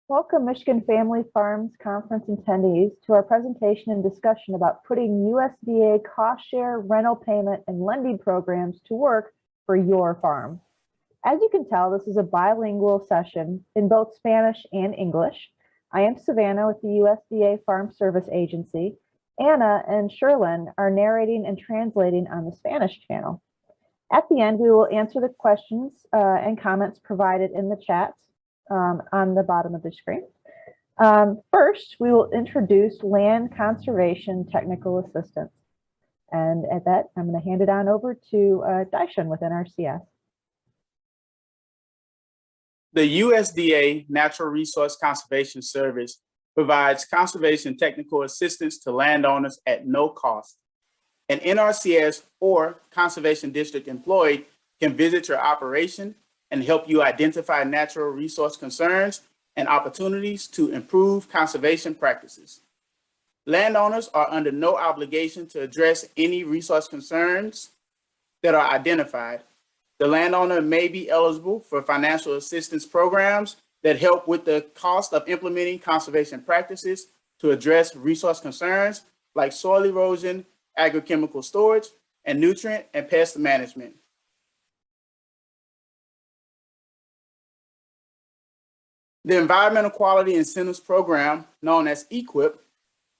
Welcome, Michigan Family Farms Conference attendees, to our presentation and discussion about putting USDA cost share, rental payment, and lending programs to work for your farm. As you can tell, this is a bilingual session in both Spanish and English. I am Savannah with the USDA Farm Service Agency. Anna and Sherlyn are narrating and translating on the Spanish channel. At the end, we will answer the questions and comments provided in the chat on the bottom of the screen. First, we will introduce land conservation technical assistance. And at that, I'm going to hand it on over to Daishan with NRCS. The USDA Natural Resource Conservation Service provides conservation technical assistance to landowners at no cost. An NRCS or Conservation District employee can visit your operation and help you identify natural resource concerns and opportunities to improve conservation practices. Landowners are under no obligation to address any resource concerns that are identified. The landowner may be eligible for financial assistance programs that help with the cost of implementing conservation practices to address resource concerns like soil erosion, agrochemical storage, and nutrient and pest management. The Environmental Quality Incentives Program, known as EQIP,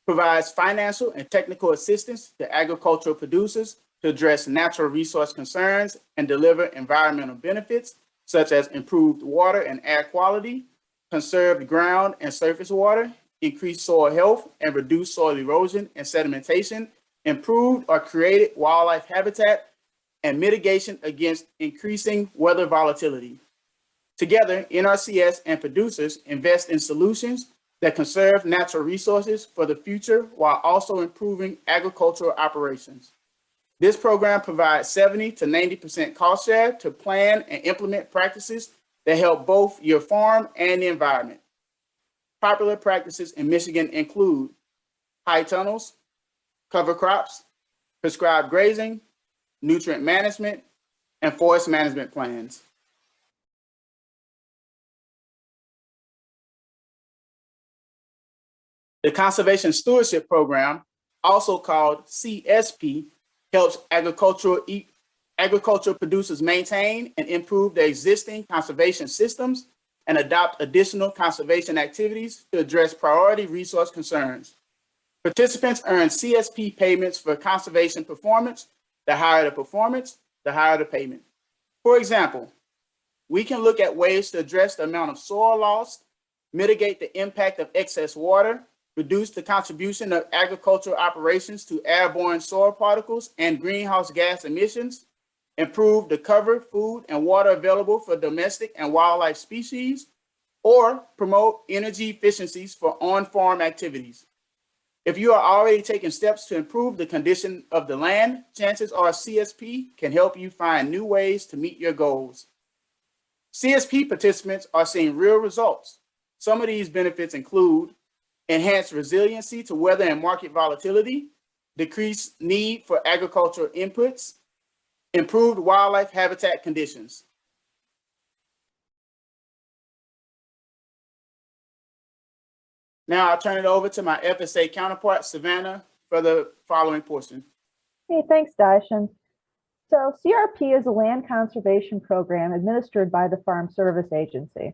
provides financial and technical assistance to agricultural producers to address natural resource concerns and deliver environmental benefits, such as improved water and air quality, conserved ground and surface water, increased soil health and reduced soil erosion and sedimentation, improved or created wildlife habitat, and mitigation against increasing weather volatility. Together, NRCS and producers invest in solutions that conserve natural resources for the future while also improving agricultural operations. This program provides 70 to 90% cost share to plan and implement practices that help both your farm and the environment. Popular practices in Michigan include high tunnels, cover crops, prescribed grazing, nutrient management, and forest management plans. The Conservation Stewardship Program, also called CSP, helps agricultural producers maintain and improve their existing conservation systems and adopt additional conservation activities to address priority resource concerns. Participants earn CSP payments for conservation performance. The higher the performance, the higher the payment. For example, we can look at ways to address the amount of soil loss, mitigate the impact of excess water, reduce the contribution of agricultural operations to airborne soil particles and greenhouse gas emissions, improve the cover, food, and water available for domestic and wildlife species, or promote energy efficiencies for on-farm activities. If you are already taking steps to improve the condition of the land, chances are CSP can help you find new ways to meet your goals. CSP participants are seeing real results. Some of these benefits include enhanced resiliency to weather and market volatility, decreased need for agricultural inputs, improved wildlife habitat conditions. Now I'll turn it over to my FSA counterpart, Savannah, for the following portion. Hey, thanks, Daishan. So CRP is a land conservation program administered by the Farm Service Agency.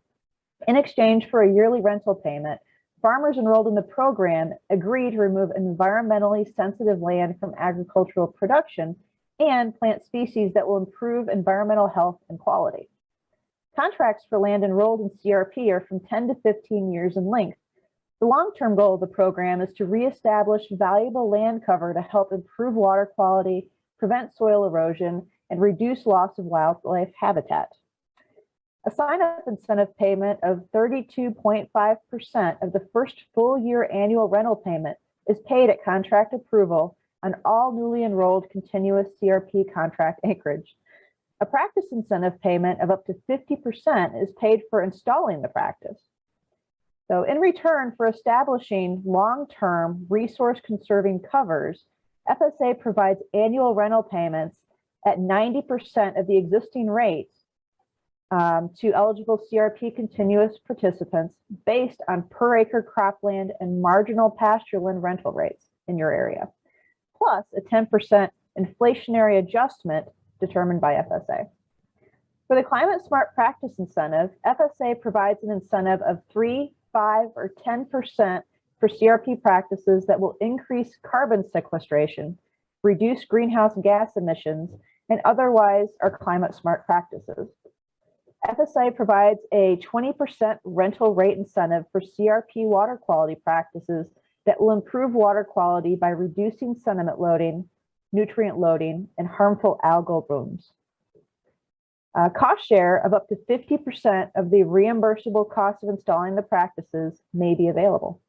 In exchange for a yearly rental payment, farmers enrolled in the program agree to remove environmentally sensitive land from agricultural production and plant species that will improve environmental health and quality. Contracts for land enrolled in CRP are from 10 to 15 years in length. The long-term goal of the program is to reestablish valuable land cover to help improve water quality, prevent soil erosion, and reduce loss of wildlife habitat. A sign-up incentive payment of 32.5% of the first full year annual rental payment is paid at contract approval on all newly enrolled continuous CRP contract acreage. A practice incentive payment of up to 50% is paid for installing the practice. So in return for establishing long-term resource conserving covers, FSA provides annual rental payments at 90% of the existing rates to eligible CRP continuous participants based on per acre cropland and marginal pastureland rental rates in your area, plus a 10% inflationary adjustment determined by FSA. For the Climate Smart Practice Incentive, FSA provides an incentive of 3, 5, or 10% for CRP practices that will increase carbon sequestration, reduce greenhouse gas emissions, and otherwise are climate smart practices. FSA provides a 20% rental rate incentive for CRP water quality practices that will improve water quality by reducing sediment loading, nutrient loading, and harmful algal blooms. Cost share of up to 50% of the reimbursable cost of installing the practices may be available.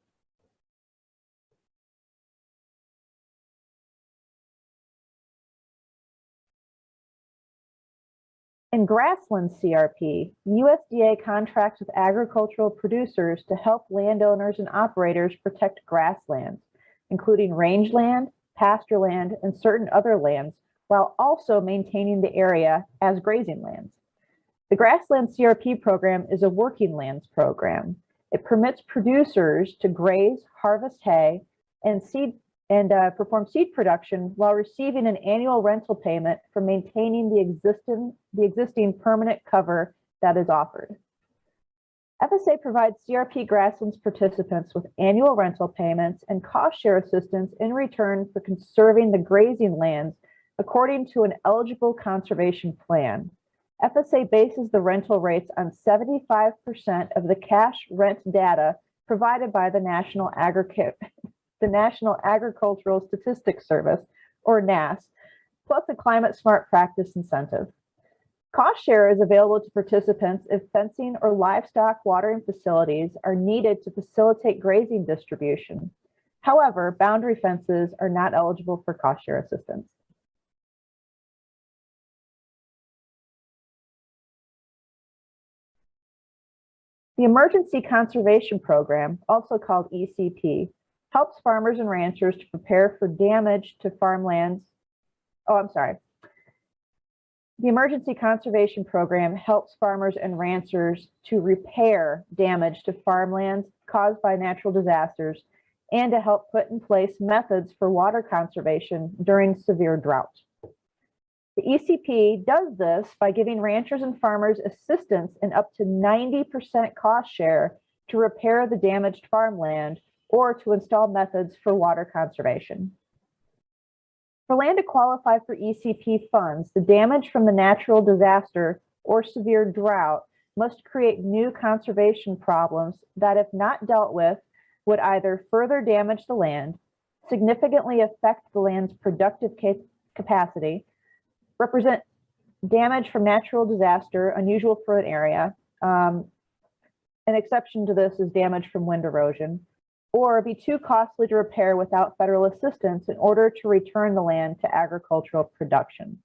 In grassland CRP, USDA contracts with agricultural producers to help landowners and operators protect grasslands, including rangeland, pastureland, and certain other lands, while also maintaining the area as grazing lands. The Grassland CRP program is a working lands program. It permits producers to graze, harvest hay, and perform seed production while receiving an annual rental payment for maintaining the existing permanent cover that is offered. FSA provides CRP grasslands participants with annual rental payments and cost share assistance in return for conserving the grazing lands according to an eligible conservation plan. FSA bases the rental rates on 75% of the cash rent data provided by the National Agricultural Statistics Service, or NASS, plus a climate smart practice incentive. Cost share is available to participants if fencing or livestock watering facilities are needed to facilitate grazing distribution. However, boundary fences are not eligible for cost share assistance. The Emergency Conservation Program, also called ECP, helps farmers and ranchers to prepare for damage to farmlands. The Emergency Conservation Program helps farmers and ranchers to repair damage to farmlands caused by natural disasters and to help put in place methods for water conservation during severe drought. The ECP does this by giving ranchers and farmers assistance in up to 90% cost share to repair the damaged farmland or to install methods for water conservation. For land to qualify for ECP funds, the damage from the natural disaster or severe drought must create new conservation problems that, if not dealt with, would either further damage the land, significantly affect the land's productive capacity, represent damage from natural disaster, unusual for an area. An exception to this is damage from wind erosion, or be too costly to repair without federal assistance in order to return the land to agricultural production.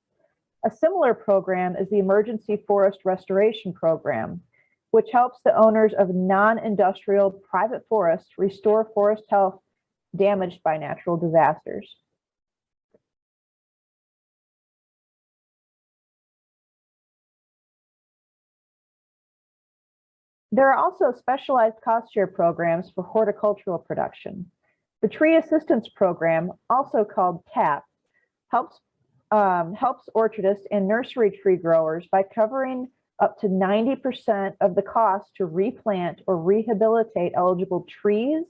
A similar program is the Emergency Forest Restoration Program, which helps the owners of non-industrial private forests restore forest health damaged by natural disasters. There are also specialized cost share programs for horticultural production. The Tree Assistance Program, also called TAP, helps orchardists and nursery tree growers by covering up to 90% of the cost to replant or rehabilitate eligible trees,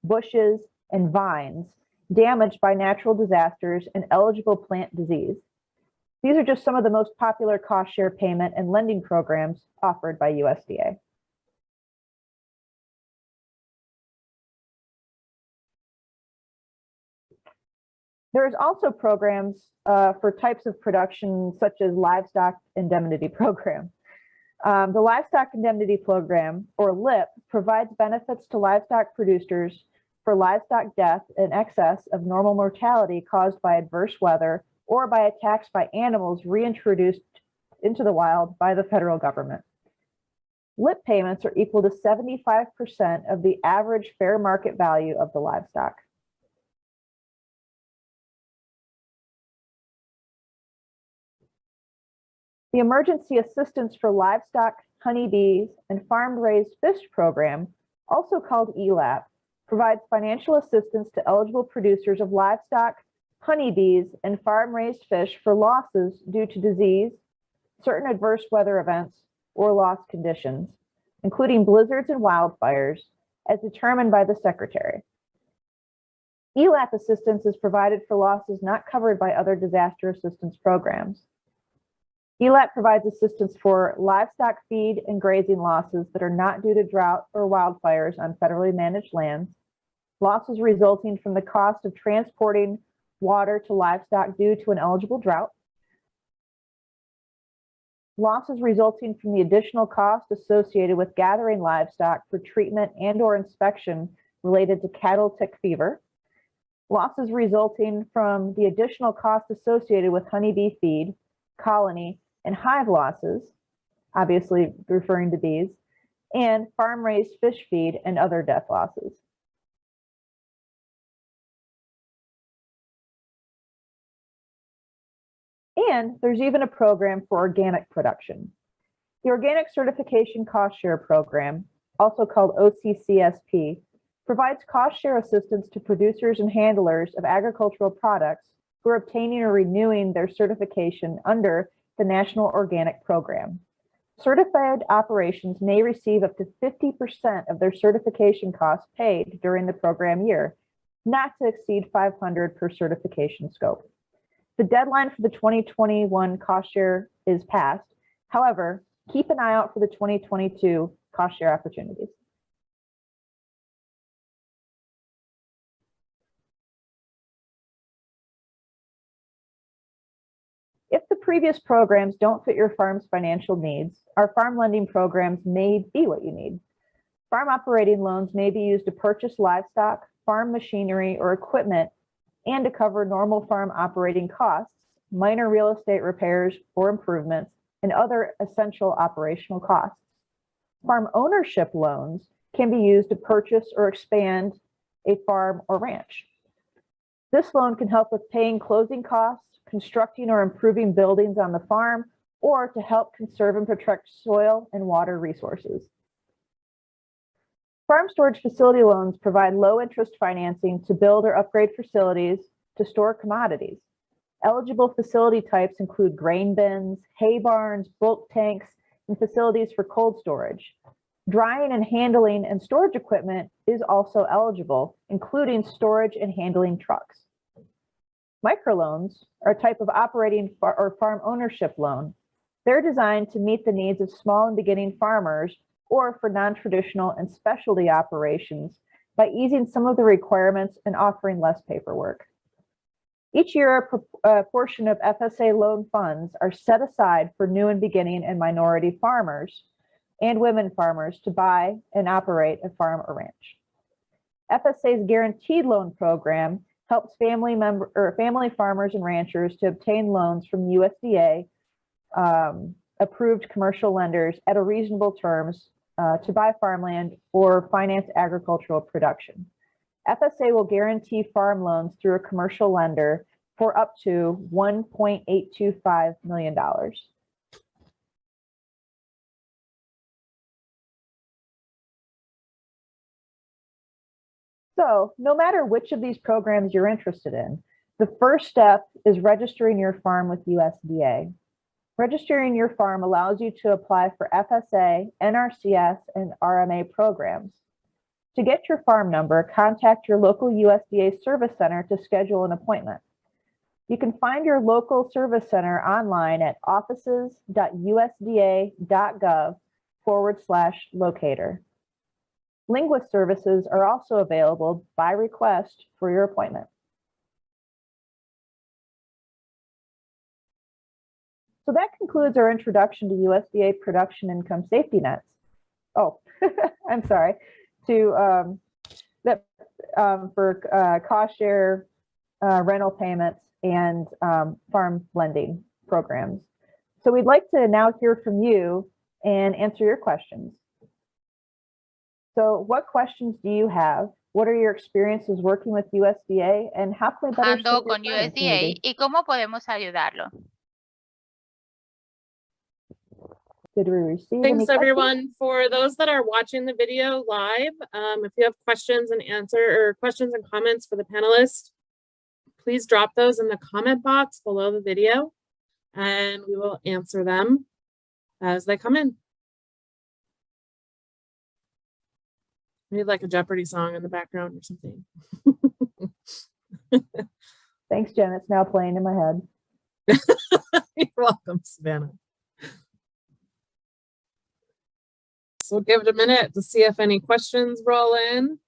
bushes, and vines damaged by natural disasters and eligible plant disease. These are just some of the most popular cost share payment and lending programs offered by USDA. There's also programs for types of production such as Livestock Indemnity Program. The Livestock Indemnity Program, or LIP, provides benefits to livestock producers for livestock death in excess of normal mortality caused by adverse weather or by attacks by animals reintroduced into the wild by the federal government. LIP payments are equal to 75% of the average fair market value of the livestock. The Emergency Assistance for Livestock, Honeybees, and Farm-Raised Fish Program, also called ELAP, provides financial assistance to eligible producers of livestock, honeybees, and farm-raised fish for losses due to disease, certain adverse weather events, or loss conditions, including blizzards and wildfires, as determined by the Secretary. ELAP assistance is provided for losses not covered by other disaster assistance programs. ELAP provides assistance for livestock feed and grazing losses that are not due to drought or wildfires on federally managed lands, losses resulting from the cost of transporting water to livestock due to an eligible drought, losses resulting from the additional cost associated with gathering livestock for treatment and/or inspection related to cattle tick fever, losses resulting from the additional cost associated with honeybee feed, colony, and hive losses, obviously referring to bees, and farm-raised fish feed and other death losses. And there's even a program for organic production. The Organic Certification Cost Share Program, also called OCCSP, provides cost share assistance to producers and handlers of agricultural products who are obtaining or renewing their certification under the National Organic Program. Certified operations may receive up to 50% of their certification costs paid during the program year, not to exceed $500 per certification scope. The deadline for the 2021 cost share is passed. However, keep an eye out for the 2022 cost share opportunities. If the previous programs don't fit your farm's financial needs, our farm lending programs may be what you need. Farm operating loans may be used to purchase livestock, farm machinery, or equipment, and to cover normal farm operating costs, minor real estate repairs or improvements, and other essential operational costs. Farm ownership loans can be used to purchase or expand a farm or ranch. This loan can help with paying closing costs, constructing or improving buildings on the farm, or to help conserve and protect soil and water resources. Farm storage facility loans provide low interest financing to build or upgrade facilities to store commodities. Eligible facility types include grain bins, hay barns, bulk tanks, and facilities for cold storage. Drying and handling and storage equipment is also eligible, including storage and handling trucks. Microloans are a type of operating or farm ownership loan. They're designed to meet the needs of small and beginning farmers or for non-traditional and specialty operations by easing some of the requirements and offering less paperwork. Each year, a portion of FSA loan funds are set aside for new and beginning and minority farmers and women farmers to buy and operate a farm or ranch. FSA's Guaranteed Loan Program helps family farmers and ranchers to obtain loans from USDA approved commercial lenders at a reasonable terms to buy farmland or finance agricultural production. FSA will guarantee farm loans through a commercial lender for up to $1.825 million. So no matter which of these programs you're interested in, the first step is registering your farm with USDA. Registering your farm allows you to apply for FSA, NRCS, and RMA programs. To get your farm number, contact your local USDA Service Center to schedule an appointment. You can find your local service center online at offices.usda.gov/locator. Linguist services are also available by request for your appointment. So that concludes our introduction to USDA production income safety nets. Oh, I'm sorry. For cost share, rental payments, and farm lending programs. So we'd like to now hear from you and answer your questions. So what questions do you have? What are your experiences working with USDA, and how can we better serve your con USDA y cómo podemos ayudarlo? Did we receive any Thanks, questions? everyone. For those that are watching the video live, if you have questions and questions and comments for the panelists, please drop those in the comment box below the video, and we will answer them as they come in. We need like a Jeopardy song in the background or something. Thanks, Jen. It's now playing in my head. You're welcome, Savannah. So we'll give it a minute to see if any questions roll in.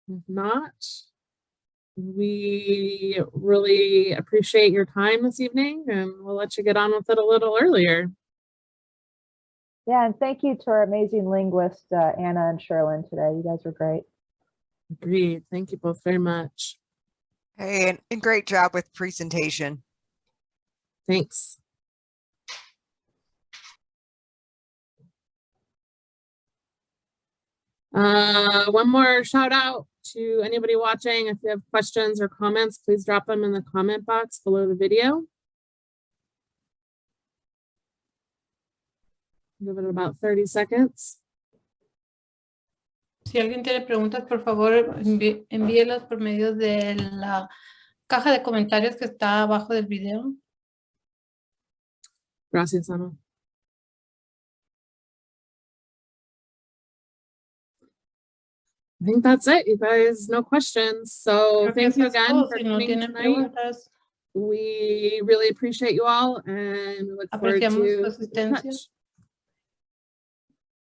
If not, we really appreciate your time this evening, and we'll let you get on with it a little earlier. Yeah, and thank you to our amazing linguists, Anna and Sherlyn today. You guys were great. Agreed. Thank you both very much. Hey, and great job with presentation. Thanks. One more shout out to anybody watching. If you have questions or comments, please drop them in the comment box below the video. Give it about 30 seconds. Si alguien tiene preguntas, por favor, envíelas por medio de la caja de comentarios que está abajo del video. Gracias, Ana. I think that's it, you guys. No questions. So thank you again for coming tonight. We really appreciate you all, and we look forward to Apreciamos su asistencia. touch.